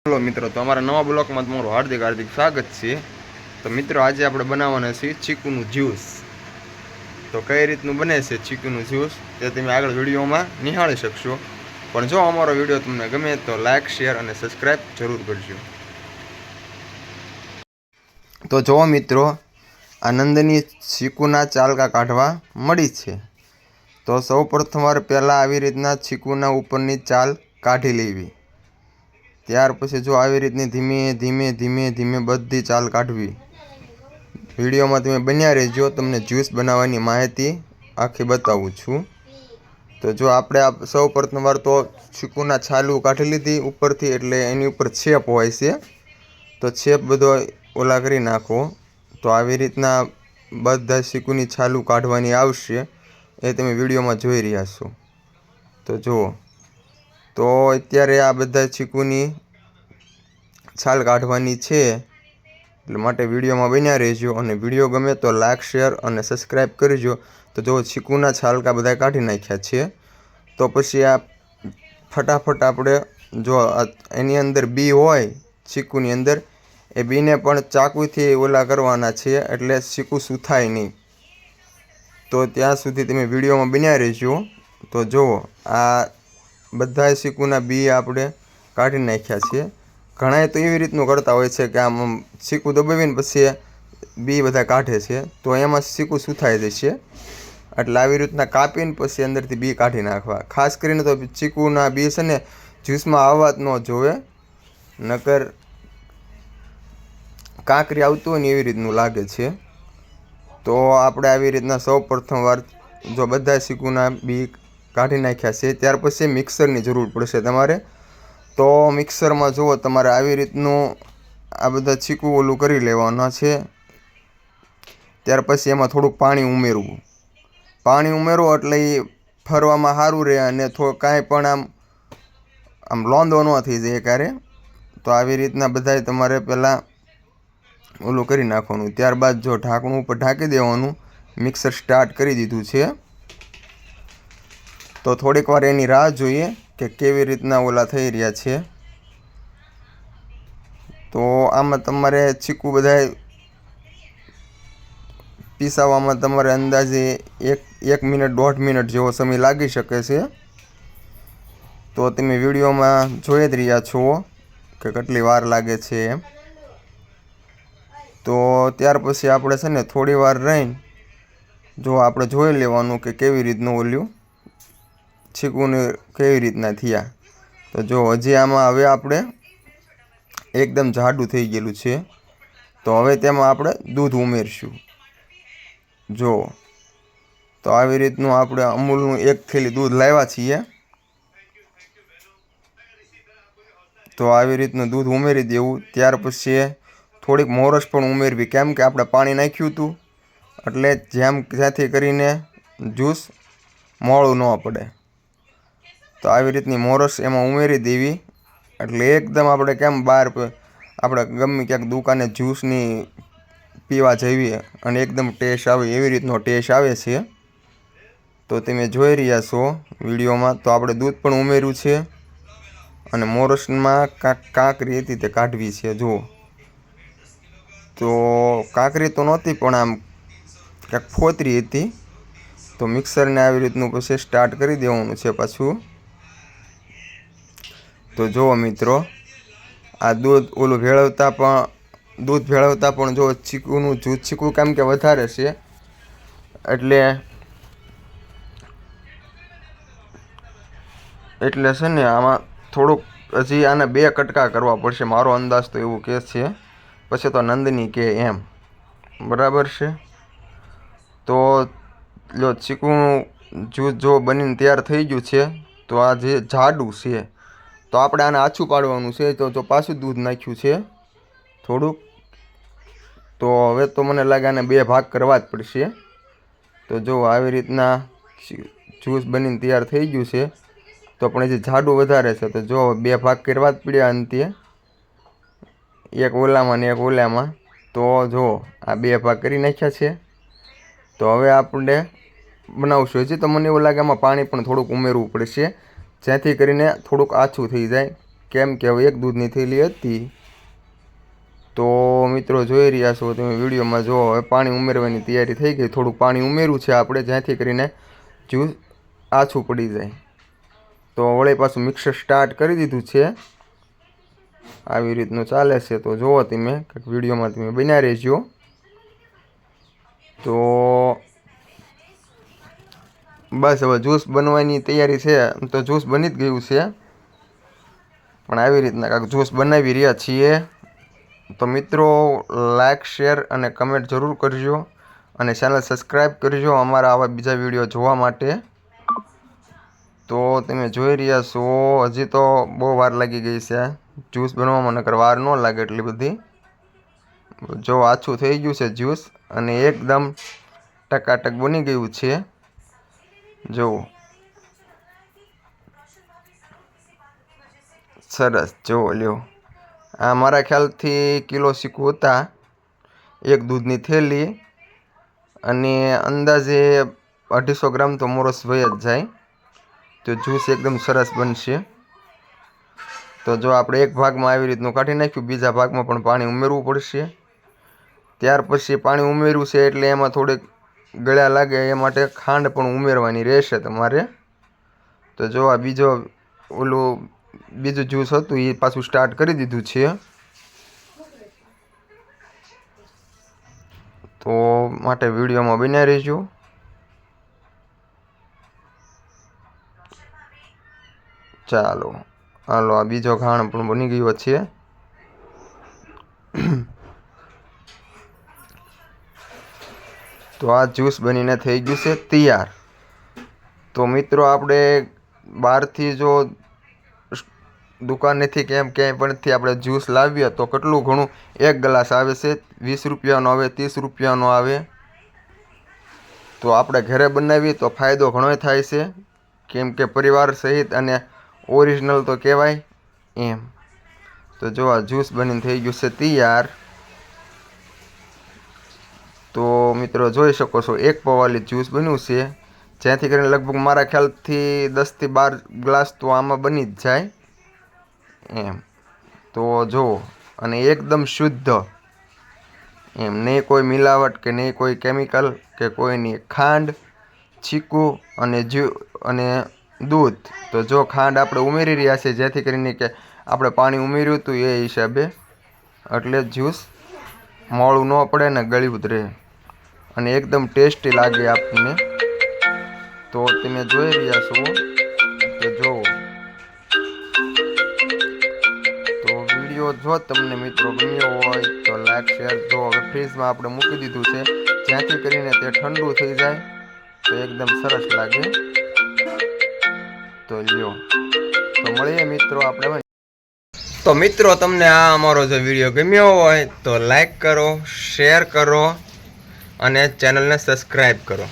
Hello मित्रों, तो अमरा नवा ब्लॉक में तमारुं हार्दिक हार्दिक स्वागत है। तो मित्रों, आज આપણે બનાવવાના છે ચીકુનું જ્યુસ। તો કઈ રીતનું બને છે ચીકુનું જ્યુસ તે તમે આગળ વિડીયોમાં નિહાળી શકશો। પણ જો અમારો વિડીયો તમને ગમે તો લાઈક, શેર અને સબસ્ક્રાઇબ જરૂર કરજો। તો જો મિત્રો, આનંદની ચીકુના ચાલકા કાઢવા મળી છે। તો સૌ પ્રથમવાર પહેલાં આવી રીતના ચીકુના ઉપરની ચાલ કાઢી લેવી। ત્યાર પછી જો આવી રીતની ધીમે ધીમે ધીમે ધીમે બધી ચાલ કાઢવી। વિડીયોમાં તમે બન્યા રહેજો, તમને જ્યુસ બનાવવાની માહિતી આખી બતાવું છું। તો જો આપણે સૌ પ્રથમવાર તો ચીકુના છાલું કાઢી લીધી ઉપરથી, એટલે એની ઉપર છેપ હોય છે, તો છેપ બધો ઓલા કરી નાખો। તો આવી રીતના બધા ચીકુની છાલું કાઢવાની આવશે, એ તમે વિડીયોમાં જોઈ રહ્યા છો। તો જુઓ, તો અત્યારે આ બધા ચીકુની છાલ કાઢવાની છે, એટલે માટે વિડીયોમાં બન્યા રહેજો અને વિડીયો ગમે તો લાઈક, શેર અને સબસ્ક્રાઈબ કરજો। તો જો ચીકુના છાલકા બધા કાઢી નાખ્યા છે, તો પછી આ ફટાફટ આપણે જો એની અંદર બી હોય ચીકુની અંદર, એ બીને પણ ચાકુથી ઓલા કરવાના છે, એટલે ચીકુ સુથાય નહીં। તો ત્યાં સુધી તમે વિડીયોમાં બન્યા રહેજો। તો જુઓ, આ બધા ચીકુના બી આપણે કાઢી નાખ્યા છે। ઘણાએ તો એવી રીતનું કરતા હોય છે કે આમ ચીકુ દબાવીને પછી બી બધા કાઢે છે, તો એમાં ચીકુ સુથાઈ જશે। એટલે આવી રીતના કાપીને પછી અંદરથી બી કાઢી નાખવા। ખાસ કરીને તો ચીકુના બી છે ને જ્યુસમાં આવવા જ ન જોવે, નકર કાંકરી આવતું હોય ને એવી રીતનું લાગે છે। તો આપણે આવી રીતના સૌ પ્રથમવાર જો બધા ચીકુના બી કાઢી નાખ્યા છે, ત્યાર પછી મિક્સરની જરૂર પડશે તમારે। તો મિક્સરમાં જુઓ, તમારે આવી રીતનું આ બધા ચીકુ ઓલું કરી લેવાના છે। ત્યાર પછી એમાં થોડુંક પાણી ઉમેરવું। પાણી ઉમેરો એટલે એ ફરવામાં સારું રહે અને કાંઈ પણ આમ લોંદો ન થઈ જાય ક્યારે। તો આવી રીતના બધાય તમારે પહેલાં ઓલું કરી નાખવાનું। ત્યારબાદ જો ઢાંકણું ઉપર ઢાંકી દેવાનું। મિક્સર સ્ટાર્ટ કરી દીધું છે, તો થોડીક વાર એની રાહ જોઈએ કે કેવી રીતના ઓલા થઈ રહ્યા છે। તો આમાં તમારે ચીકુ બધાય પીસાવામાં તમારે અંદાજે એક મિનિટ 1.5 મિનિટ જેવો સમય લાગી શકે છે। તો તમે વિડીયોમાં જોઈ જ રહ્યા છો કે કેટલી વાર લાગે છે એમ। તો ત્યાર પછી આપણે છે ને થોડી વાર રહીને જો આપણે જોઈ લેવાનું કે કેવી રીતનું ઓલ્યું ચીકુને કેવી રીતના થયા। તો જો હજી આમાં હવે આપણે એકદમ જાડું થઈ ગયેલું છે, તો હવે તેમાં આપણે દૂધ ઉમેરશું। જો તો આવી રીતનું આપણે અમૂલનું 1 થેલી દૂધ લાવ્યા છીએ, તો આવી રીતનું દૂધ ઉમેરી દેવું। ત્યાર પછી થોડીક મોરસ પણ ઉમેરવી, કેમ કે આપણે પાણી નાખ્યું હતું, એટલે જ્યાંથી કરીને જ્યુસ મોળું ન પડે। તો આવી રીતની મોરસ એમાં ઉમેરી દેવી, એટલે એકદમ આપણે કેમ બહાર આપણે ગમે ક્યાંક દુકાને જ્યુસની પીવા જઈએ અને એકદમ ટેસ્ટ આવે એવી રીતનો ટેસ્ટ આવે છે। તો તમે જોઈ રહ્યા છો વિડીયોમાં, તો આપણે દૂધ પણ ઉમેર્યું છે અને મોરસમાં કાંકરી હતી તે કાઢવી છે। જુઓ, તો કાંકરી તો નહોતી પણ આમ ક્યાંક ફોતરી હતી। તો મિક્સરને આવી રીતનું પછી સ્ટાર્ટ કરી દેવાનું છે પાછું। તો જુઓ મિત્રો, આ દૂધ ભેળવતા પણ જો ચીકુનું જ્યુસ, ચીકુ કેમ કે વધારે છે, એટલે છે ને આમાં થોડુંક હજી આને 2 કટકા કરવા પડશે, મારો અંદાજ તો એવું કહે છે। પછી તો નંદની કે એમ, બરાબર છે। તો જો ચીકુનું જ્યુસ જો બનીને તૈયાર થઈ ગયું છે, તો આ જે જાડું છે, તો આપણે આને આછું પાડવાનું છે। તો જો પાછું દૂધ નાખ્યું છે થોડુંક, તો હવે તો મને લાગે આને 2 ભાગ કરવા જ પડશે। તો જો આવી રીતના જ્યુસ બનીને તૈયાર થઈ ગયું છે, તો પણ હજી જાડું વધારે છે, તો જો 2 ભાગ કરવા જ પડ્યા અંતે, એક ઓલામાં ને એક ઓલામાં। તો જો આ 2 ભાગ કરી નાખ્યા છે। તો હવે આપણે બનાવશું। હજી તો મને એવું લાગે આમાં પાણી પણ થોડુંક ઉમેરવું પડશે, જેથી કરીને થોડુંક આછું થઈ જાય। કેમ કે હવે એક દૂધની થેલી હતી. તો મિત્રો જોઈ રહ્યા છો તમે વિડીયોમાં જો હવે પાણી ઉમેરવાની તૈયારી થઈ ગઈ. થોડુંક પાણી ઉમેર્યું છે આપણે, જ્યાંથી કરીને જ્યુસ આછું પડી જાય. તો વળી પાછું મિક્સર સ્ટાર્ટ કરી દીધું છે. આવી રીતનું ચાલે છે. તો જુઓ તમે વિડીયોમાં તમે બન્યા રહેજો. તો બસ હવે જ્યુસ બનવાની તૈયારી છે. તો જ્યુસ બની જ ગયું છે, પણ આવી રીતના કાંઈક જ્યુસ બનાવી રહ્યા છીએ. તો મિત્રો લાઈક, શેર અને કમેન્ટ જરૂર કરજો અને ચેનલ સબસ્ક્રાઈબ કરજો અમારા આવા બીજા વિડીયો જોવા માટે. તો તમે જોઈ રહ્યા છો હજી તો બહુ વાર લાગી ગઈ છે જ્યુસ બનવામાં, નકર વાર ન લાગે એટલી બધી. જો આછું થઈ ગયું છે જ્યુસ અને એકદમ ટકાટક બની ગયું છે. જુઓ સરસ. જુઓ લ્યો, આ મારા ખ્યાલથી કિલો ચીકુ હતા, એક દૂધની થેલી અને અંદાજે 250 ગ્રામ તો મોરસ વહી જ જાય. તો જ્યુસ એકદમ સરસ બનશે. તો જો આપણે એક ભાગમાં આવી રીતનું કાઢી નાખ્યું, બીજા ભાગમાં પણ પાણી ઉમેરવું પડશે. ત્યાર પછી પાણી ઉમેર્યું છે એટલે એમાં થોડીક ગળ્યા લાગે એ માટે ખાંડ પણ ઉમેરવાની રહેશે તમારે. તો જો આ બીજું જ્યુસ હતું એ પાછું સ્ટાર્ટ કરી દીધું છે. તો માટે વિડીયોમાં બન્યા રહેજો. ચાલો હાલો, આ બીજો ઘાણ પણ બની ગયો છે. તો આ જ્યુસ બનીને થઈ ગયું છે તૈયાર. તો મિત્રો આપણે બહારથી જો દુકાનેથી ક્યાંય પણથી આપણે જ્યુસ લાવીએ તો કેટલું ઘણું એક ગ્લાસ આવે છે, 20 રૂપિયાનો આવે, 30 રૂપિયાનો આવે. તો આપણે ઘરે બનાવીએ તો ફાયદો ઘણો થાય છે, કેમ કે પરિવાર સહિત અને ઓરિજિનલ તો કહેવાય એમ. તો જો આ જ્યુસ બનીને થઈ ગયું છે તૈયાર. તો મિત્રો જોઈ શકો છો એક પવાલી જ્યુસ બન્યું છે, જ્યાંથી કરીને લગભગ મારા ખ્યાલથી 10 થી 12 ગ્લાસ તો આમાં બની જ જાય એમ. તો જુઓ, અને એકદમ શુદ્ધ એમ, નહીં કોઈ મિલાવટ કે નહીં કોઈ કેમિકલ કે કોઈની ખાંડ, ચીકુ અને દૂધ. તો જો ખાંડ આપણે ઉમેરી રહ્યા છીએ જેથી કરીને કે આપણે પાણી ઉમેર્યું હતું એ હિસાબે, એટલે જ્યુસ મોળું ન પડે ને ગળ્યું જ રહે અને એકદમ ટેસ્ટી લાગે આપણને. તો તમે જોઈ રહ્યા છો. તો જુઓ, તો વિડીયો જો તમને મિત્રો ગમ્યો હોય તો લાઈક, શેર. જો હવે ફ્રીજમાં આપણે મૂકી દીધું છે, જ્યાંથી કરીને તે ઠંડુ થઈ જાય તો એકદમ સરસ લાગે. તો લ્યો, તો મળીએ મિત્રો આપણે. તો મિત્રો તમને આ અમારો જો વિડીયો ગમ્યો હોય તો લાઈક કરો, શેર કરો અને ચેનલને સબસ્ક્રાઈબ કરો.